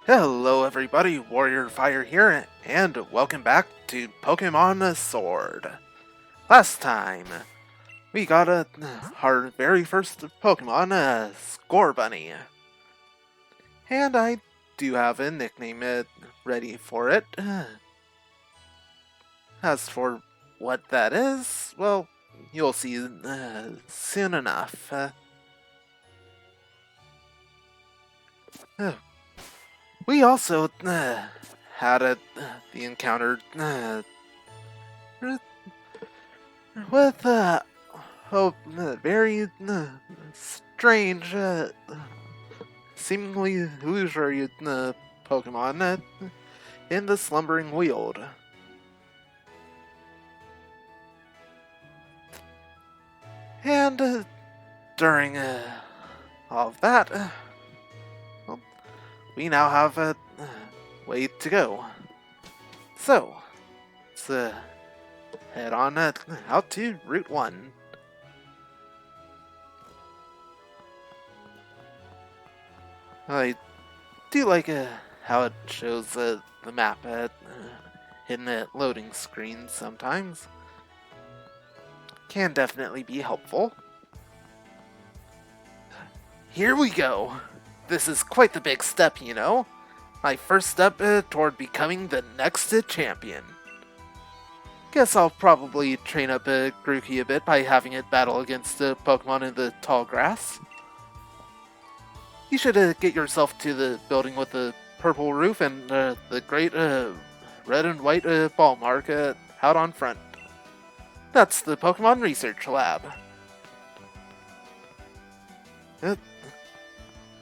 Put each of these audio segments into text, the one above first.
Hello everybody, Warrior Fire here, and welcome back to Pokemon Sword. Last time, we got our very first Pokemon, Scorbunny. And I do have a nickname ready for it. As for what that is, well, you'll see soon enough. We also had the encounter with a very strange, seemingly illusory Pokemon in the Slumbering Weald. And during all of that, well, we now have a way to go. So, let's head on out to Route 1. I do like how it shows the map in the loading screen sometimes. Can definitely be helpful. Here we go! This is quite the big step, you know? My first step toward becoming the next champion. Guess I'll probably train up Grookey a bit by having it battle against Pokemon in the tall grass. You should get yourself to the building with the purple roof and the great red and white ball mark out on front. That's the Pokemon Research Lab.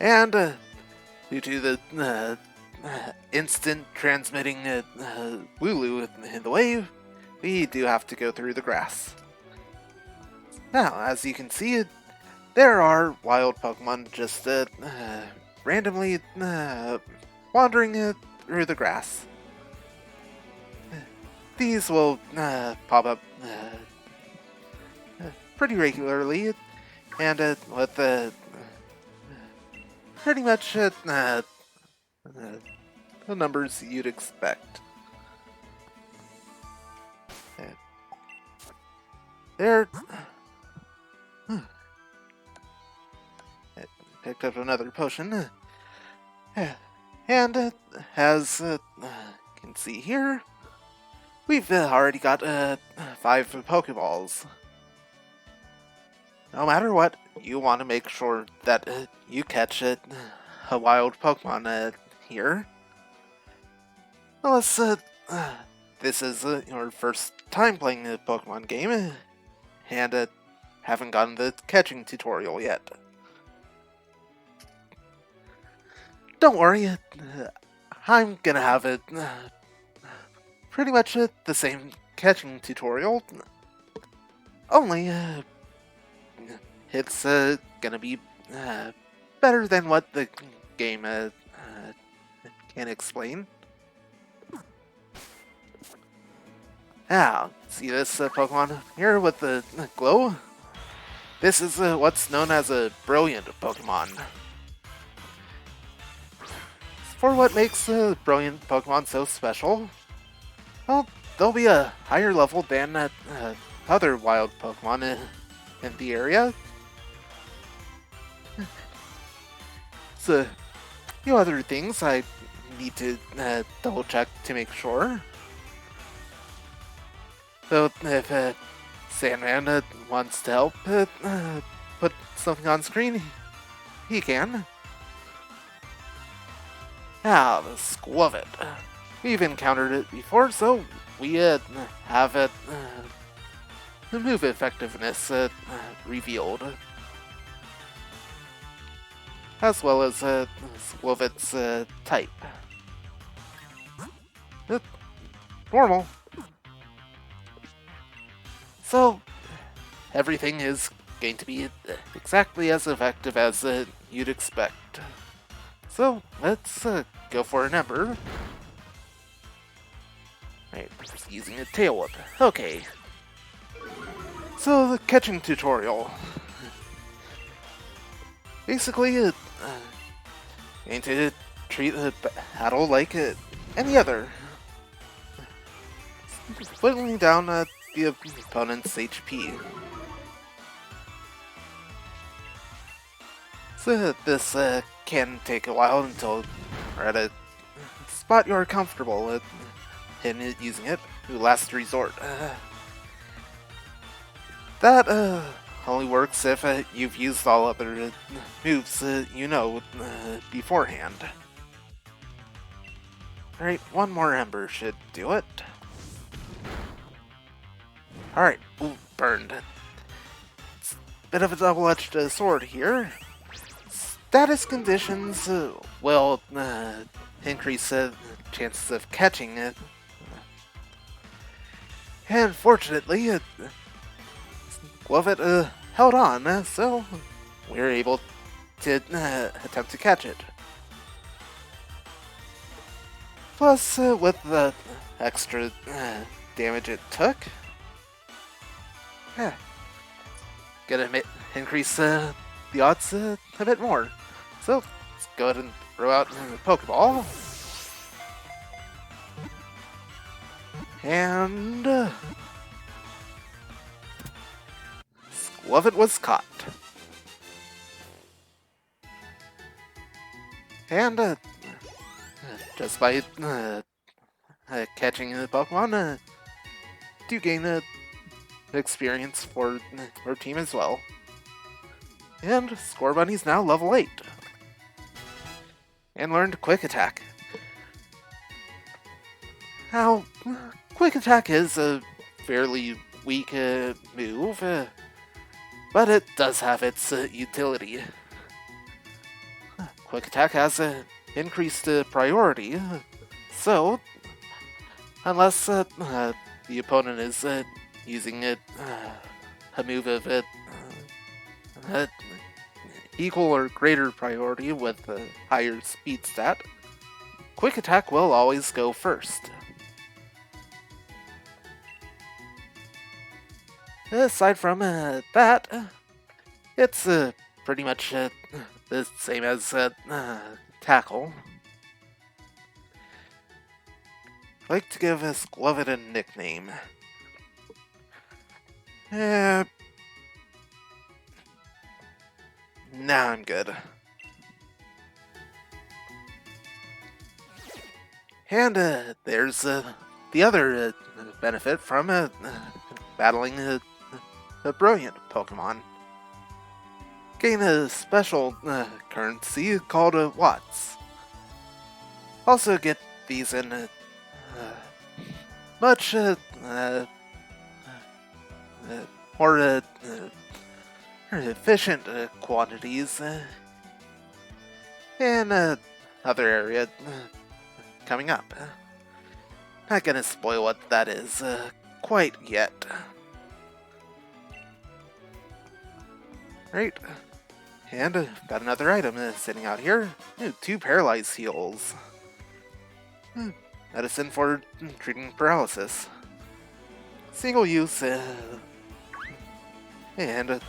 And due to the instant transmitting Wooloo in the way, we do have to go through the grass. Now, as you can see, there are wild Pokemon just randomly wandering through the grass. These will pop up pretty regularly, and with pretty much the numbers you'd expect. There. Picked up another potion. And as you can see here, we've already got 5 Pokeballs. No matter what, you want to make sure that you catch a wild Pokemon here. Unless this is your first time playing the Pokemon game and haven't gotten the catching tutorial yet. Don't worry, I'm gonna have it pretty much the same catching tutorial, only it's gonna be better than what the game can explain. Now, see this Pokemon here with the glow? This is what's known as a brilliant Pokemon. For what makes brilliant Pokemon so special, well, they'll be a higher level than other wild Pokemon in the area. So, a few other things I need to double check to make sure. So, if Sandman wants to help put something on screen, he can. Now, the Squavit. We've encountered it before, so we have it the move effectiveness revealed, as well as Squavit's type. Normal. So, everything is going to be exactly as effective as you'd expect. So, let's go for a number. Right, just using a tail whip. Okay. So, the catching tutorial. Basically, going to treat a battle like any other, whittling down the opponent's HP. So this can take a while until we're at a spot you're comfortable in using it, to last resort. That only works if you've used all other moves you know beforehand. Alright, one more ember should do it. Alright, ooh, burned. It's a bit of a double-edged sword here. Status conditions will increase chances of catching it. And fortunately, Glovit held on, so we were able to attempt to catch it. Plus, with the extra damage it took, gonna increase the odds a bit more. So, let's go ahead and throw out the Pokeball. And Skwovet was caught. And just by catching the Pokemon, do gain experience for our team as well. And Scorbunny's now level 8. And learned Quick Attack. Now, Quick Attack is a fairly weak move, but it does have its utility. Quick Attack has increased priority, so unless the opponent is using a move of equal or greater priority with a higher speed stat, Quick Attack will always go first. Aside from that, it's pretty much the same as Tackle. I'd like to give Skwovet a nickname. Nah, I'm good. And there's the other benefit from battling a brilliant Pokemon. Gain a special currency called Watts. Also get these in much more efficient quantities in other area coming up. Not gonna spoil what that is quite yet. Right, and got another item sitting out here. 2 Paralyze heals. Medicine for treating paralysis. Single use, and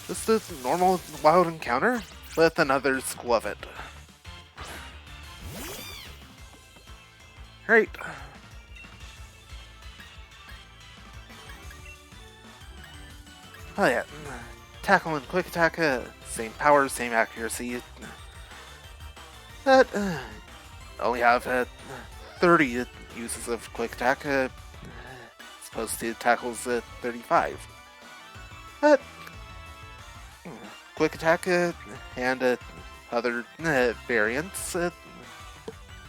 just a normal wild encounter with another Skwovet. Right. Oh yeah, Tackle and Quick Attack, same power, same accuracy. But only have 30 uses of Quick Attack, as opposed to Tackle's 35. But Quick Attack and other variants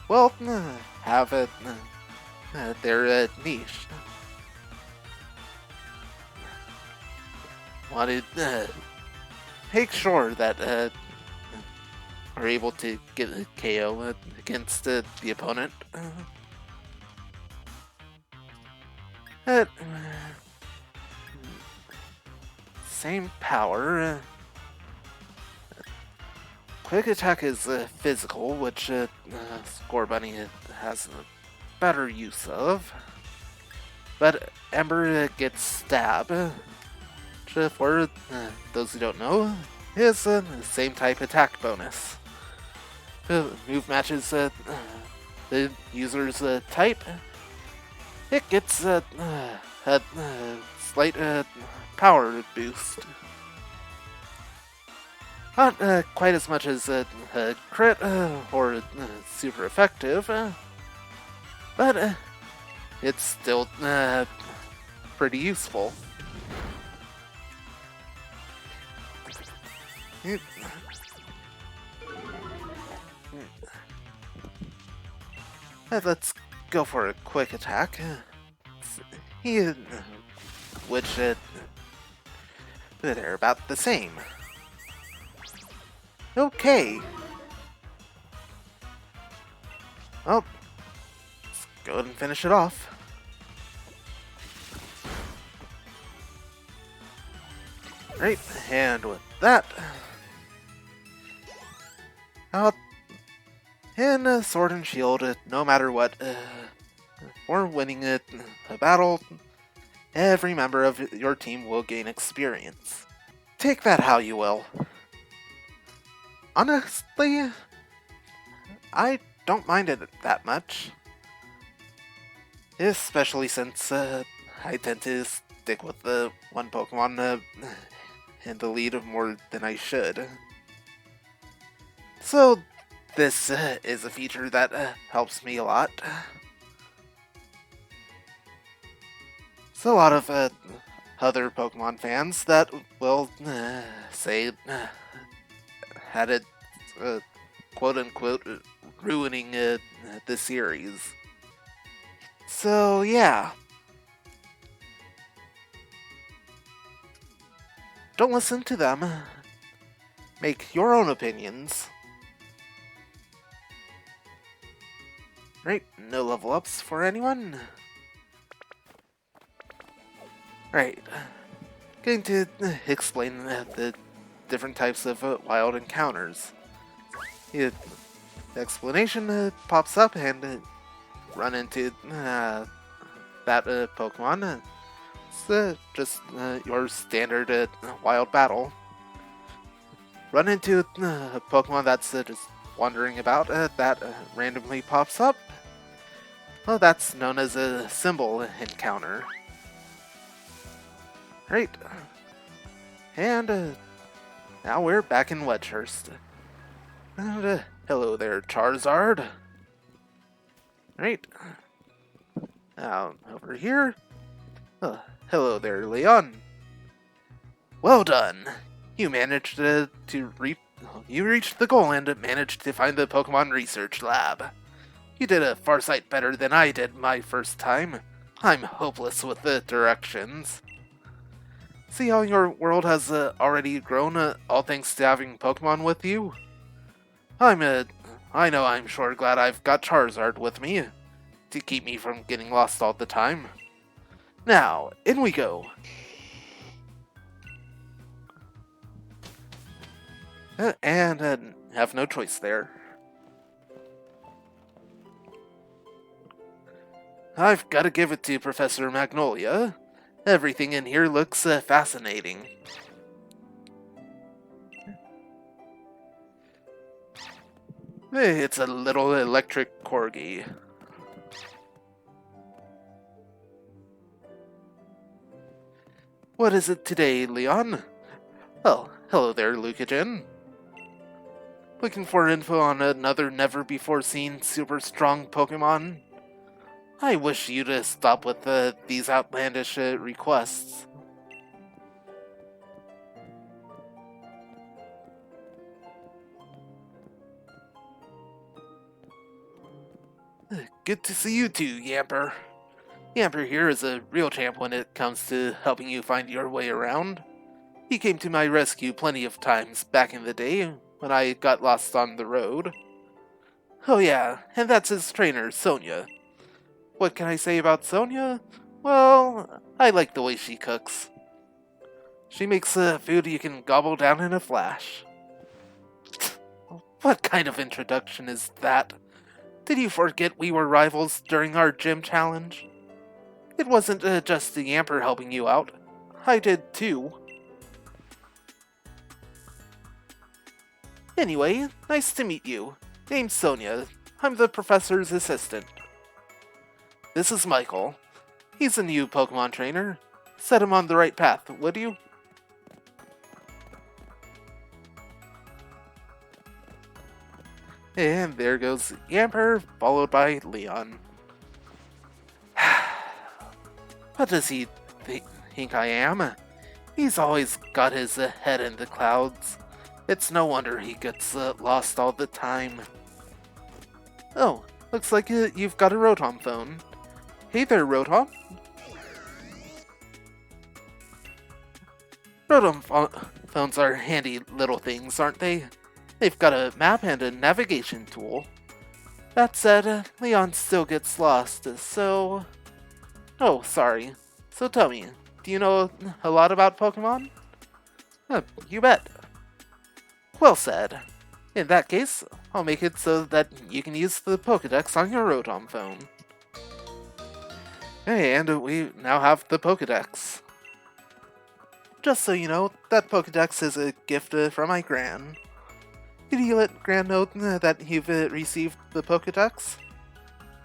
well have their niche. Wanted make sure that are able to get a KO against the opponent. Same power. Quick Attack is physical, which Scorbunny has a better use of. But Ember gets Stab, which for those who don't know, is the same type attack bonus. move matches the user's type, it gets a slight power boost. Not quite as much as a crit or super effective, but it's still pretty useful. Let's go for a quick attack. Which they're about the same. Okay. Well, let's go ahead and finish it off. Right, and with that, in Sword and Shield, no matter what, or winning a battle, every member of your team will gain experience. Take that how you will. Honestly, I don't mind it that much. Especially since I tend to stick with the one Pokemon in the lead more than I should. So this is a feature that helps me a lot. So a lot of other Pokemon fans that will say had it quote-unquote ruining the series. So yeah. Don't listen to them. Make your own opinions. Right, no level ups for anyone? Right. Going to explain the different types of wild encounters. The explanation pops up and run into that Pokemon. It's just your standard wild battle. Run into a Pokemon that's just wandering about that randomly pops up. Well, that's known as a symbol encounter. Right. And now we're back in Wedgehurst. And hello there, Charizard. Right. Now, over here. Hello there, Leon. Well done. You managed you reached the goal and managed to find the Pokemon Research Lab. You did a far sight better than I did my first time. I'm hopeless with the directions. See how your world has already grown, all thanks to having Pokemon with you? I know I'm sure glad I've got Charizard with me, to keep me from getting lost all the time. Now, in we go. And have no choice there. I've got to give it to Professor Magnolia. Everything in here looks fascinating. It's a little electric corgi. What is it today, Leon? Well, hello there, Lucagen. Looking for info on another never-before-seen super strong Pokemon? I wish you to stop with these outlandish requests. Good to see you too, Yamper. Yamper here is a real champ when it comes to helping you find your way around. He came to my rescue plenty of times back in the day when I got lost on the road. Oh yeah, and that's his trainer, Sonia. What can I say about Sonia? Well, I like the way she cooks. She makes food you can gobble down in a flash. What kind of introduction is that? Did you forget we were rivals during our gym challenge? It wasn't just the Yamper helping you out. I did too. Anyway, nice to meet you. Name's Sonia. I'm the professor's assistant. This is Michael. He's a new Pokemon trainer. Set him on the right path, would you? And there goes Yamper, followed by Leon. What does he think I am? He's always got his head in the clouds. It's no wonder he gets lost all the time. Oh, looks like you've got a Rotom phone. Hey there, Rotom. Phones are handy little things, aren't they? They've got a map and a navigation tool. That said, Leon still gets lost, so... Oh, sorry. So tell me, do you know a lot about Pokemon? You bet. Well said. In that case, I'll make it so that you can use the Pokédex on your Rotom phone. And we now have the Pokédex. Just so you know, that Pokédex is a gift from my Gran. Did you let Gran know that you've received the Pokédex?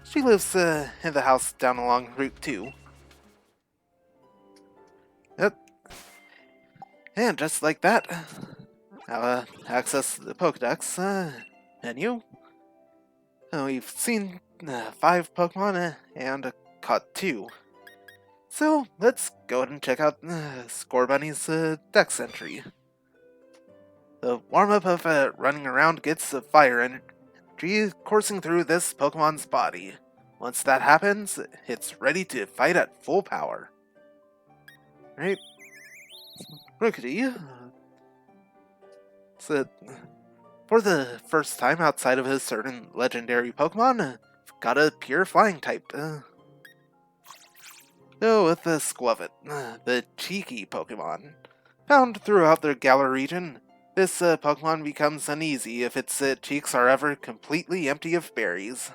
She lives in the house down along Route 2. Yep. And just like that, I'll access the Pokédex menu. We've seen 5 Pokemon and caught 2. So let's go ahead and check out Score Bunny's Dex entry. The warm-up of running around gets fire energy coursing through this Pokemon's body. Once that happens, it's ready to fight at full power. Right? Rookity. So, for the first time outside of a certain legendary Pokemon, got a pure flying type. With the Squavit, the cheeky Pokemon. Found throughout the Galar region, this Pokemon becomes uneasy if its cheeks are ever completely empty of berries.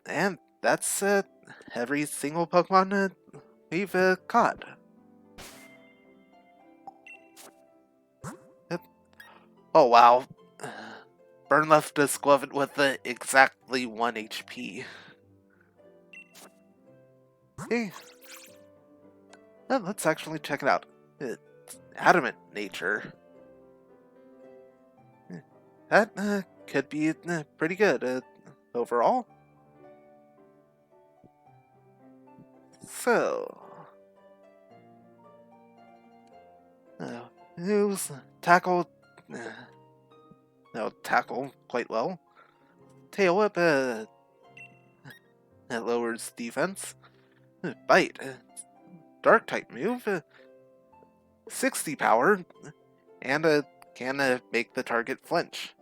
And that's every single Pokemon we've caught. Oh wow. Burn left the Squavit with exactly 1 HP. Hey. Let's actually check it out. It's adamant nature. That could be pretty good overall. So, moves tackle. Tackle quite well. Tail whip. That lowers defense. Bite. Dark type move. 60 power, and can make the target flinch.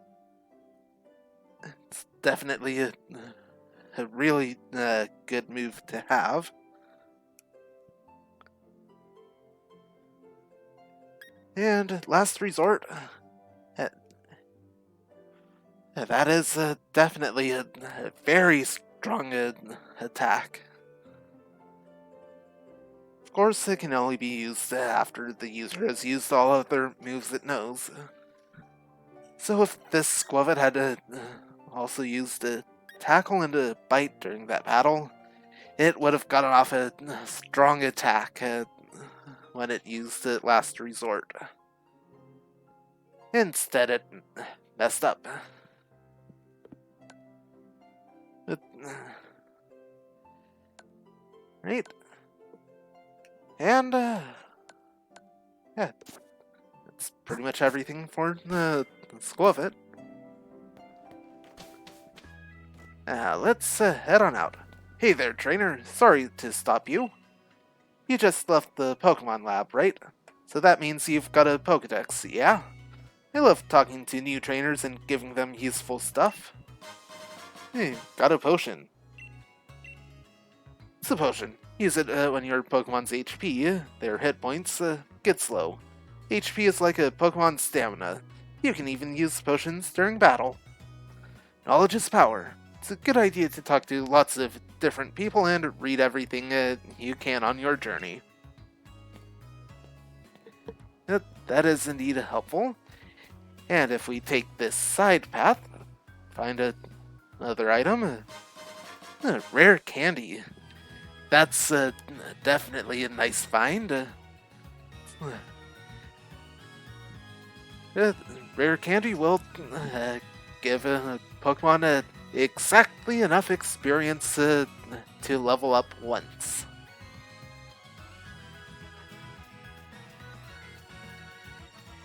It's definitely a really good move to have. And last resort, that is definitely a very strong attack. Of course, it can only be used after the user has used all other moves it knows. So if this Squavit had also used a tackle and a bite during that battle, it would have gotten off a strong attack when it used it last resort. Instead, it messed up. Right? And, yeah, that's pretty much everything for the Squavit. Let's head on out. Hey there, trainer. Sorry to stop you. You just left the Pokemon lab, right? So that means you've got a Pokédex, yeah? I love talking to new trainers and giving them useful stuff. Hey, got a potion. It's a potion. Use it when your Pokemon's HP, their hit points, gets low. HP is like a Pokemon's stamina. You can even use potions during battle. Knowledge is power. It's a good idea to talk to lots of different people and read everything you can on your journey. That is indeed helpful. And if we take this side path, find another item. Rare candy. That's definitely a nice find. Rare candy will give a Pokemon exactly enough experience to level up once.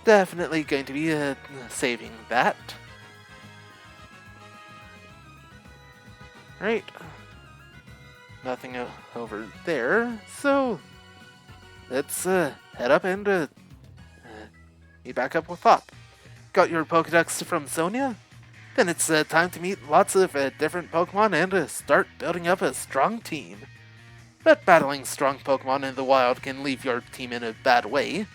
Definitely going to be saving that. Right. Nothing over there, so let's head up and meet back up with Hop. Got your Pokedex from Sonia? Then it's time to meet lots of different Pokemon and start building up a strong team. But battling strong Pokemon in the wild can leave your team in a bad way.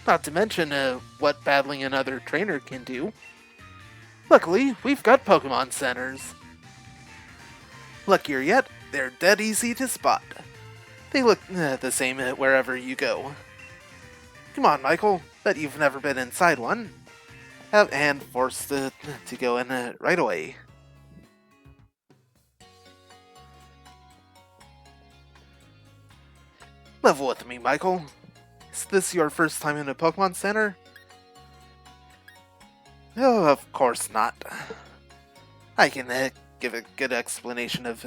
Not to mention what battling another trainer can do. Luckily, we've got Pokemon centers. Luckier yet, they're dead easy to spot. They look the same wherever you go. Come on, Michael. Bet you've never been inside one. And forced to go in right away. Level with me, Michael. Is this your first time in a Pokemon Center? Oh, of course not. I can give a good explanation of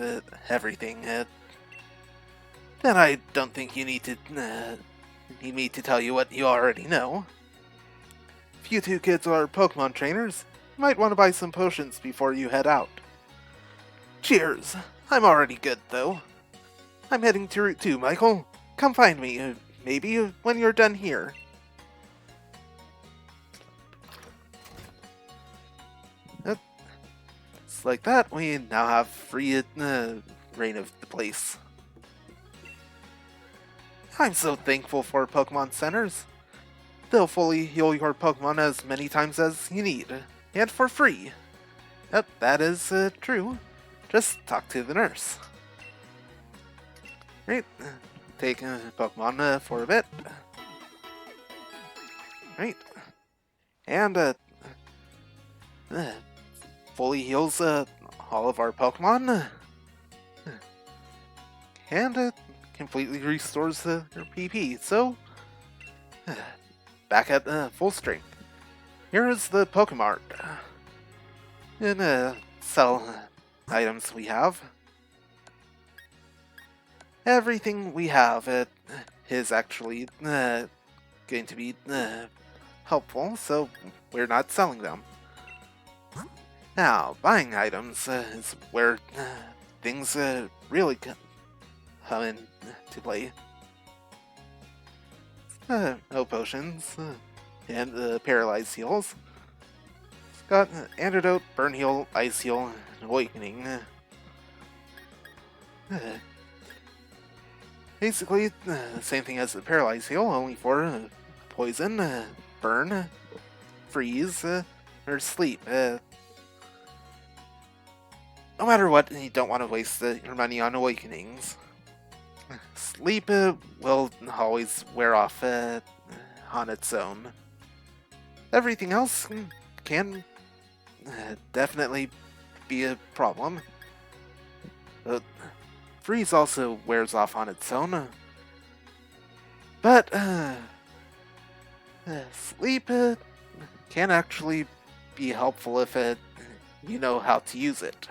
everything. Then I don't think you need me to tell you what you already know. If you two kids are Pokemon trainers, you might want to buy some potions before you head out. Cheers! I'm already good, though. I'm heading to Route 2, Michael. Come find me, maybe when you're done here. Just like that, we now have free reign of the place. I'm so thankful for Pokemon Centers. They'll fully heal your Pokemon as many times as you need, and for free. Yep, that is true. Just talk to the nurse. Right, take Pokemon for a bit. Right, and fully heals all of our Pokemon, and completely restores your PP. So, back at full strength. Here is the Pokemart. And sell items we have. Everything we have is actually going to be helpful, so we're not selling them. Now, buying items is where things really come into play. No potions, and Paralyze heals. Got Antidote, Burn Heal, Ice Heal, and Awakening. Basically, the same thing as the Paralyze heal, only for Poison, Burn, Freeze, or Sleep. No matter what, you don't want to waste your money on Awakenings. Sleep will always wear off on its own. Everything else can definitely be a problem. Freeze also wears off on its own. But Sleep can actually be helpful if you know how to use it.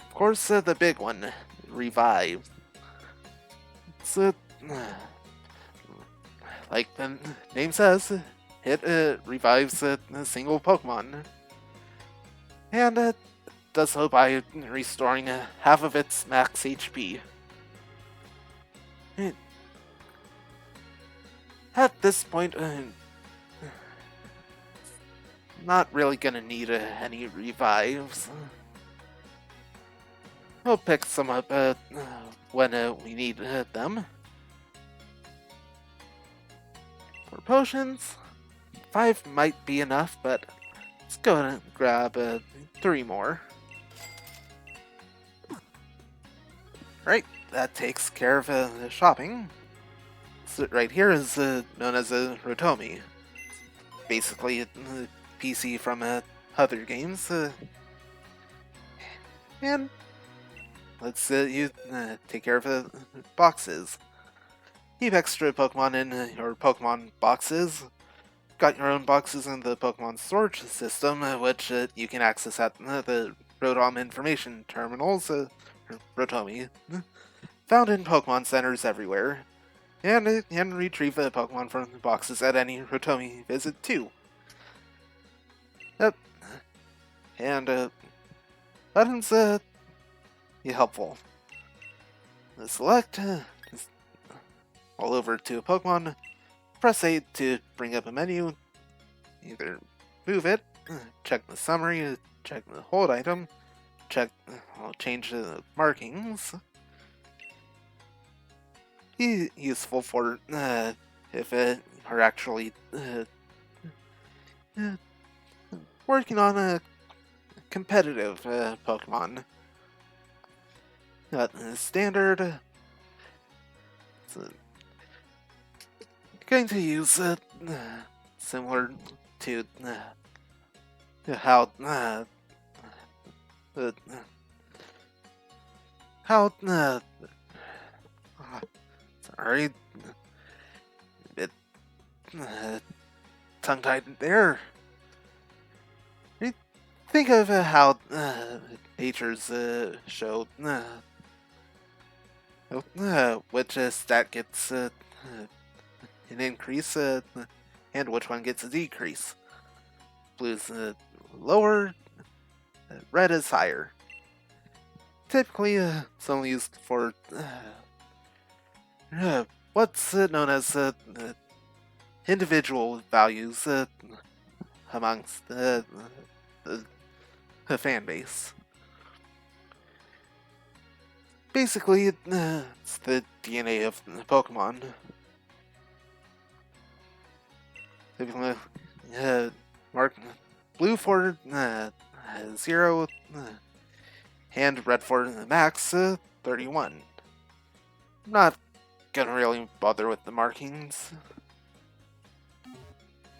Of course, the big one, Revive. It's like the name says, it revives a single Pokemon. And does so by restoring half of its max HP. At this point, not really gonna need any revives. We'll pick some up when we need them. For potions, 5 might be enough, but let's go ahead and grab 3 more. Right, that takes care of the shopping. So right here is known as a Rotomi. Basically, a PC from other games. And let's you take care of the boxes. Keep extra Pokemon in your Pokemon boxes. Got your own boxes in the Pokemon storage system, which you can access at the Rotom information terminals, or Rotomi, found in Pokemon centers everywhere. And you can retrieve the Pokemon from the boxes at any Rotomi visit too. Yep. And buttons be helpful. Select all over to a Pokemon. Press A to bring up a menu. Either move it, check the summary, check the hold item, I'll change the markings. Useful for if it are actually working on a competitive Pokemon. Got standard. Going to use similar to how sorry, bit tongue-tied there. Think of how nature's show which stat gets an increase and which one gets a decrease. Blue's lower, red is higher. Typically, it's only used for what's known as individual values amongst the fan base. Basically, it's the DNA of Pokemon. Typically, mark blue for 0, and red for max 31. Not gonna really bother with the markings.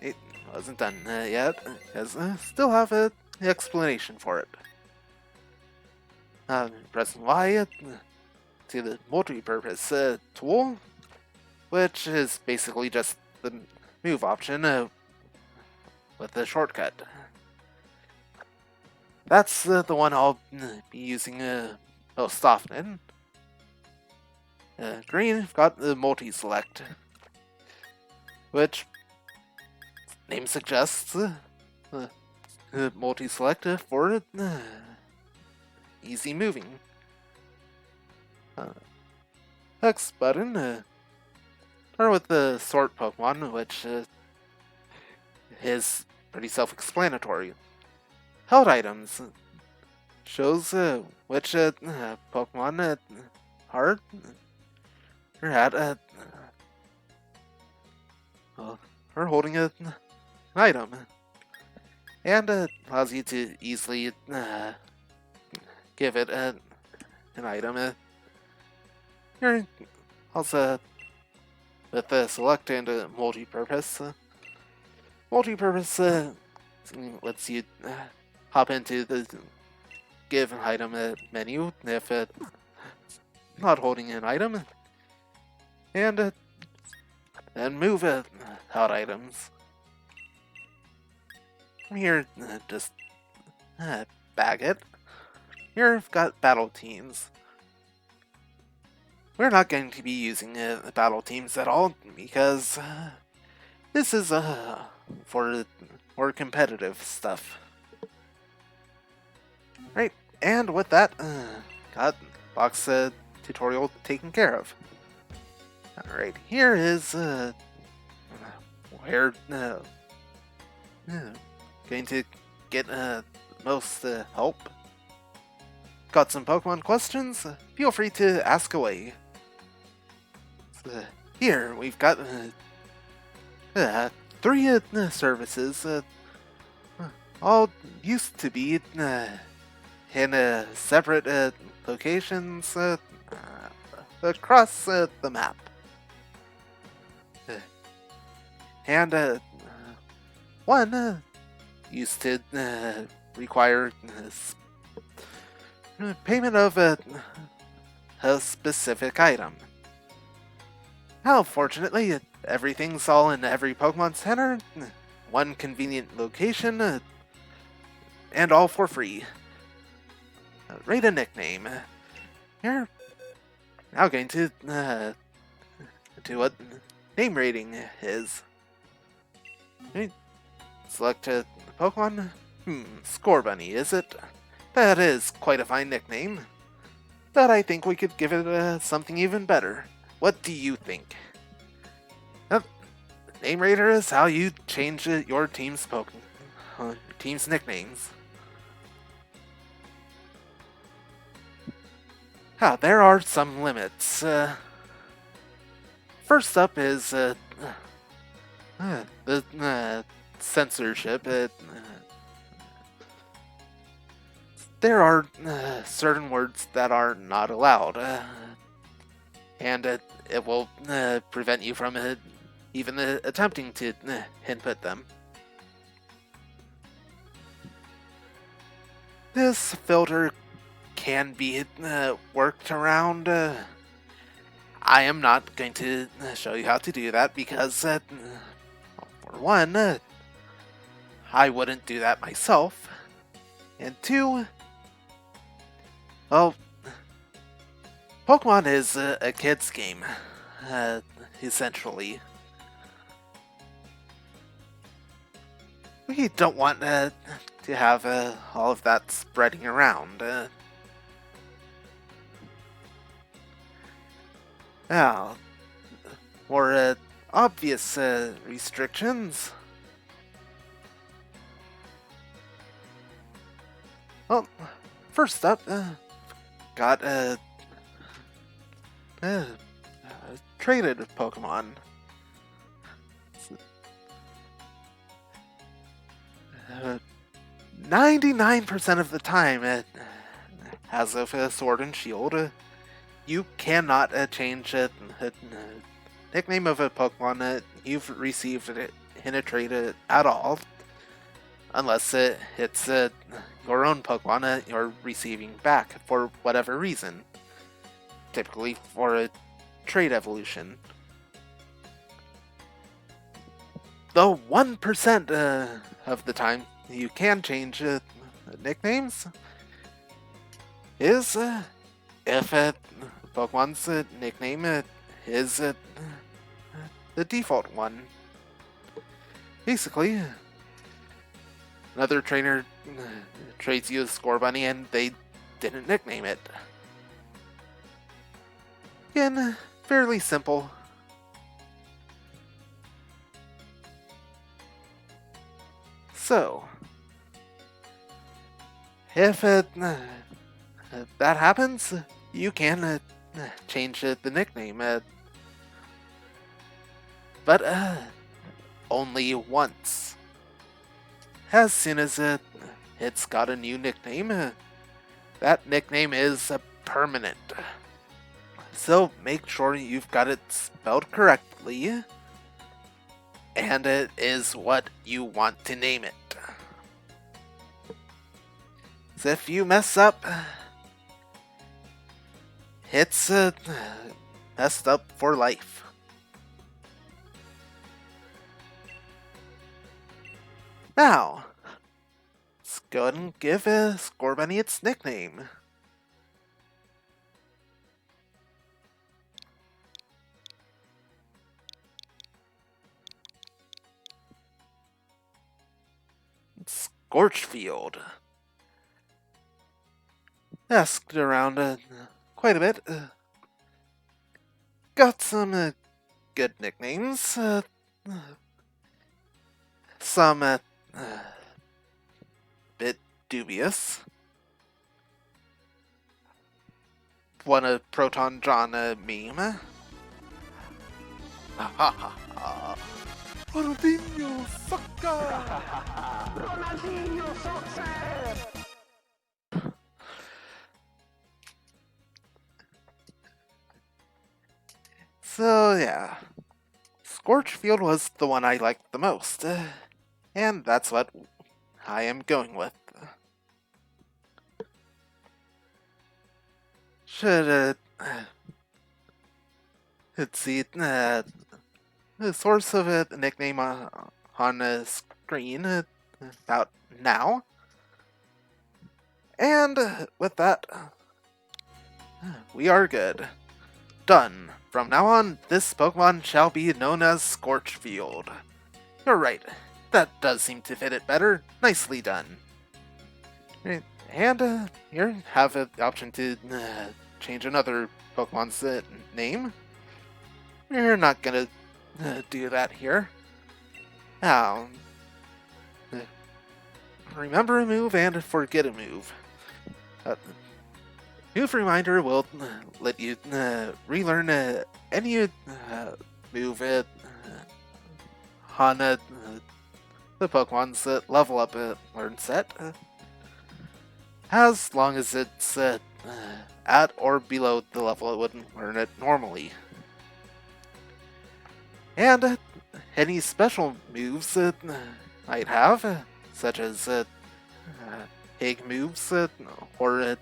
It wasn't done yet, because I still have an explanation for it. Press Y to the multi-purpose tool, which is basically just the move option with the shortcut. That's the one I'll be using most often. Green, I've got the multi-select, which name suggests multi-select for easy moving. X button, start with the sort Pokemon, which is pretty self-explanatory. Held items shows which Pokemon are at are holding an item, and allows you to easily give it an item. Here also with the select and multi-purpose. Multi-purpose lets you hop into the give item menu if it's not holding an item, and then move out items. Here, just bag it. Here I've got battle teams. We're not going to be using the battle teams at all because this is for more competitive stuff. Right, and with that, got box tutorial taken care of. Alright, here is where going to get most help. Got some Pokemon questions? Feel free to ask away. Here, we've got 3 services, all used to be in separate locations across the map. And one used to require payment of a specific item. Now, fortunately, everything's all in every Pokemon Center, one convenient location, and all for free. Rate a nickname. Here, now going to what name rating is. Okay. Select a Pokemon. Score Bunny, is it? That is quite a fine nickname. But I think we could give it something even better. What do you think? Name rater is how you change your team's team's nicknames. There are some limits. First up is the censorship. There are certain words that are not allowed, and it will prevent you from even attempting to input them. This filter can be worked around. I am not going to show you how to do that because, for one, I wouldn't do that myself, and two, well, Pokemon is a kid's game, essentially. We don't want to have all of that spreading around. Now, more obvious restrictions. Well, first up, got traded Pokemon. 99% of the time, as of Sword and Shield, you cannot change the nickname of a Pokemon you've received in a trade at all, unless it's your own Pokemon you're receiving back for whatever reason, typically for a trade evolution. Though 1% of the time you can change nicknames is if Pokemon's nickname is the default one. Basically, another trainer trades you a Score Bunny and they didn't nickname it. Again, fairly simple. So, if that happens, you can change the nickname, but only once. As soon as it's got a new nickname, that nickname is permanent. So make sure you've got it spelled correctly, and it is what you want to name it. So if you mess up, it's messed up for life. Now, let's go ahead and give Score Bunny its nickname. Scorchfield. Asked around quite a bit. Got some good nicknames. Some bit dubious. One a Proton John meme. Ha ha ha. Ronaldinho, soccer! Ronaldinho, soccer! So yeah, Scorchfield was the one I liked the most, and that's what I am going with. should, let's see, the source of the nickname on the screen about now. And with that, we are good. Done. From now on, this Pokemon shall be known as Scorchfield. You're right. That does seem to fit it better. Nicely done. And here, have the option to change another Pokemon's name. We're not gonna do that here. Now, remember a move and forget a move. Move Reminder will let you relearn any move on the Pokemon's level up learn set, as long as it's at or below the level it would learn it normally. And any special moves it might have, such as egg moves or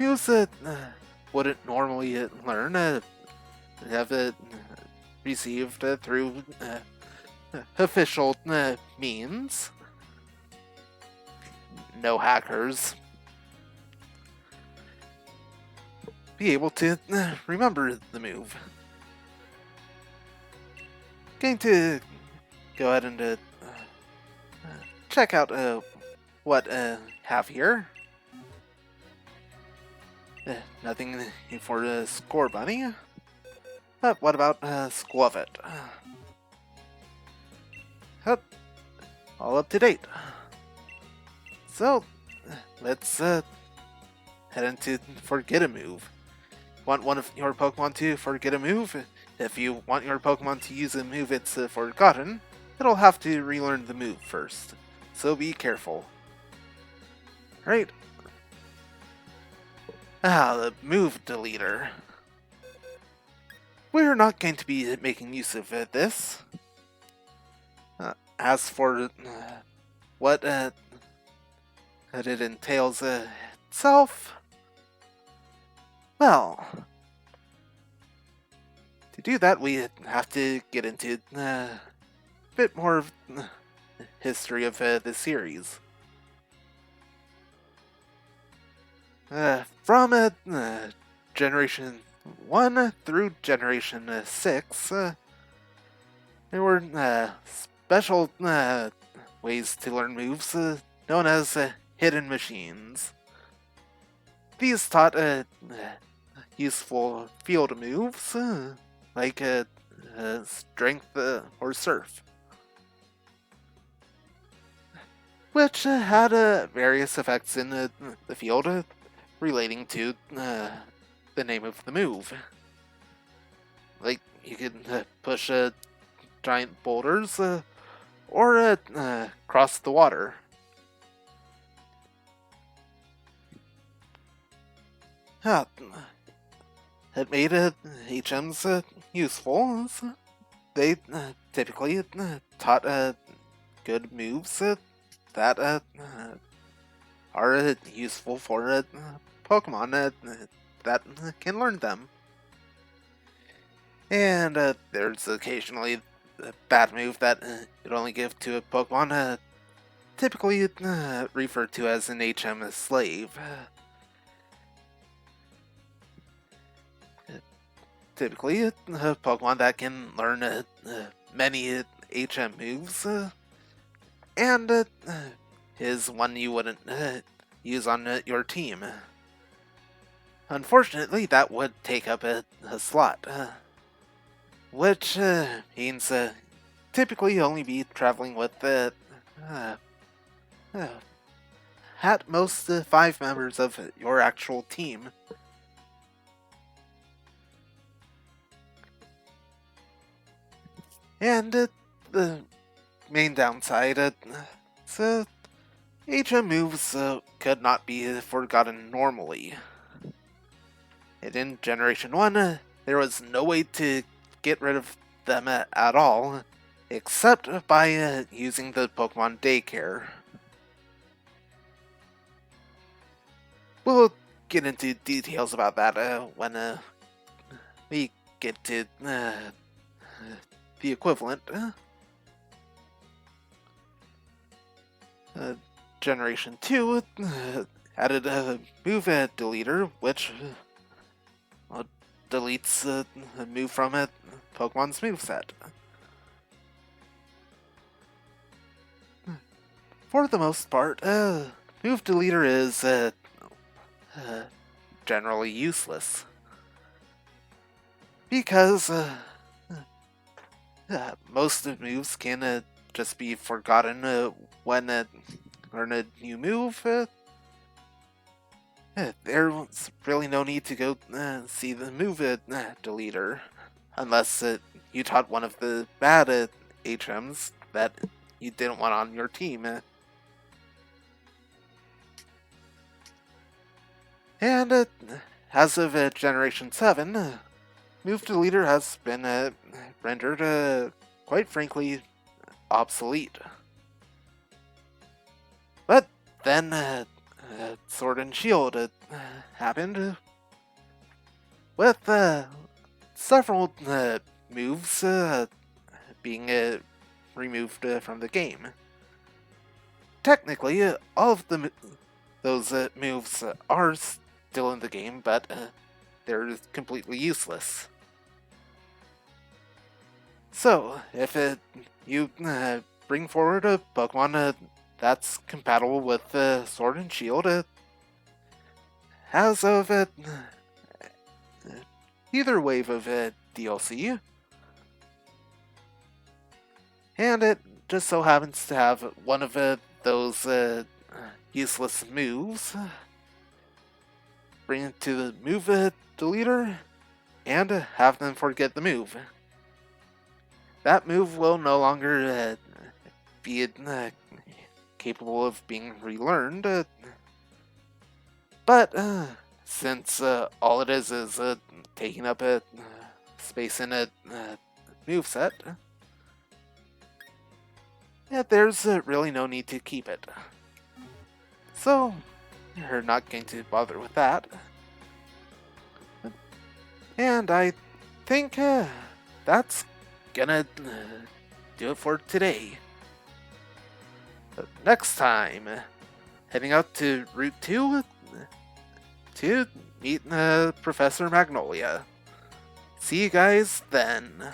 moves that wouldn't normally learn, have it received through official means. No hackers. Be able to remember the move. Going to go ahead and check out what I have here. Nothing for the Score Bunny. But what about Squavit? All up to date. So, let's head into Forget a Move. Want one of your Pokemon to forget a move? If you want your Pokemon to use a move it's forgotten, it'll have to relearn the move first. So be careful. Right. The move deleter. We're not going to be making use of this. As for what it entails itself, well, to do that we have to get into a bit more of history of the series. From Generation 1 through Generation 6, there were special ways to learn moves known as hidden machines. These taught useful field moves like Strength or Surf, which had various effects in the field relating to the name of the move. Like, you could push giant boulders or cross the water. It made HMs useful. They typically taught good moves that are useful for Pokemon that can learn them. And there's occasionally a bad move that you'd only give to a Pokemon, typically referred to as an HM slave. Typically a Pokemon that can learn many HM moves, and is one you wouldn't use on your team. Unfortunately, that would take up a slot, which means typically only be traveling with at most 5 members of your actual team. And the main downside, so HM moves could not be forgotten normally. And in Generation 1, there was no way to get rid of them at all, except by using the Pokemon Daycare. We'll get into details about that when we get to the equivalent. Generation 2 added a move deleter, which deletes a move from a Pokemon's moveset. For the most part, move deleter is generally useless. Because most of the moves can just be forgotten when learn a new move. There's really no need to go see the move deleter unless you taught one of the bad HMs that you didn't want on your team. And as of Generation 7, move deleter has been rendered, quite frankly, obsolete. But then Sword and Shield happened with several moves being removed from the game. Technically, all of those moves are still in the game, but they're completely useless. So, if you bring forward a Pokemon that's compatible with Sword and Shield, as of either wave of DLC, and it just so happens to have one of those useless moves, bring it to the move deleter, and have them forget the move. That move will no longer be capable of being relearned, but since all it is taking up a space in a moveset, there's really no need to keep it. So, you're not going to bother with that. And I think that's gonna do it for today. But next time, heading out to Route 2 to meet Professor Magnolia. See you guys then.